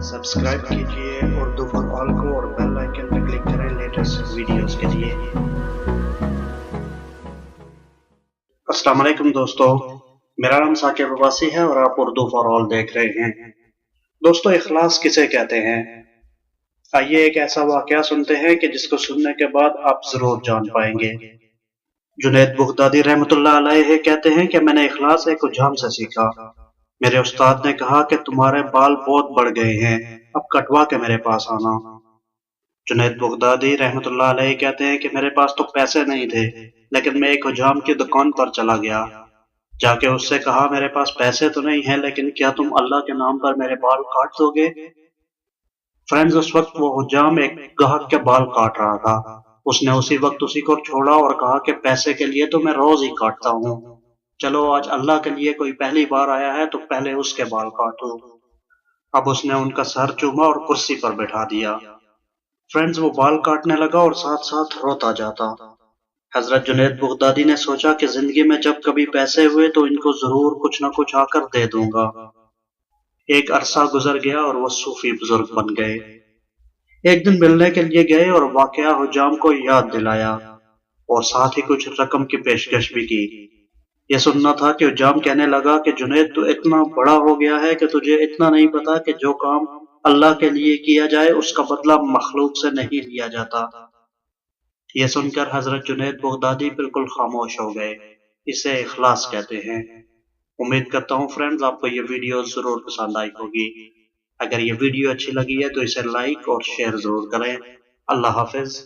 Subscribe कीजिए Urdu for all को और बेल आइकन पर क्लिक करें लेटेस्ट वीडियोस के लिए। अस्सलाम वालेकुम दोस्तों, मेरा नाम साकिब अब्बासी है और आप उर्दू फॉर ऑल देख रहे हैं। दोस्तों, इखलास किसे कहते हैं? आइए एक ऐसा वाकया सुनते हैं कि जिसको सुनने के बाद आप जरूर जान पाएंगे। जुनैद बगदादी रहमतुल्लाह अलैह कहते हैं कि मैंने इखलास एक हुज्जाम से सीखा। मेरे उस्ताद ने कहा कि तुम्हारे बाल बहुत बढ़ गए हैं, अब कटवा के मेरे पास आना। जुनैद बगदादी रहमतुल्लाह अलैह कहते हैं कि मेरे पास तो पैसे नहीं थे, लेकिन मैं एक हुज्जाम की दुकान पर चला गया। जाके उससे कहा, मेरे पास पैसे तो नहीं है, लेकिन क्या तुम अल्लाह के नाम पर मेरे बाल काट दोगे? फ्रेंड्स, उस वक्त वो हुज्जाम एक गाहक के बाल काट रहा था। उसने उसी वक्त उसी को छोड़ा और कहा कि पैसे के लिए तो मैं रोज ही काटता हूँ, चलो आज अल्लाह के लिए कोई पहली बार आया है तो पहले उसके बाल काटो। अब उसने उनका सर चूमा और कुर्सी पर बैठा दिया। फ्रेंड्स, वो बाल काटने लगा और साथ साथ रोता जाता। हजरत जुनैद बगदादी ने सोचा कि जिंदगी में जब कभी पैसे हुए तो इनको जरूर कुछ न कुछ आकर दे दूंगा। एक अरसा गुजर गया और वो सूफी बुजुर्ग बन गए। एक दिन मिलने के लिए गए और वाकया हुज्जाम को याद दिलाया और साथ ही कुछ रकम की पेशकश भी की। यह सुनना था कि हुज्जाम कहने लगा कि जुनैद, तू इतना बड़ा हो गया है कि तुझे इतना नहीं पता कि जो काम अल्लाह के लिए किया जाए उसका बदला मखलूक से नहीं लिया जाता। यह सुनकर हजरत जुनैद बगदादी बिल्कुल खामोश हो गए। इसे इखलास कहते हैं। उम्मीद करता हूँ फ्रेंड्स आपको ये वीडियो जरूर पसंद आई होगी। अगर ये वीडियो अच्छी लगी है तो इसे लाइक और शेयर जरूर करें। अल्लाह हाफिज।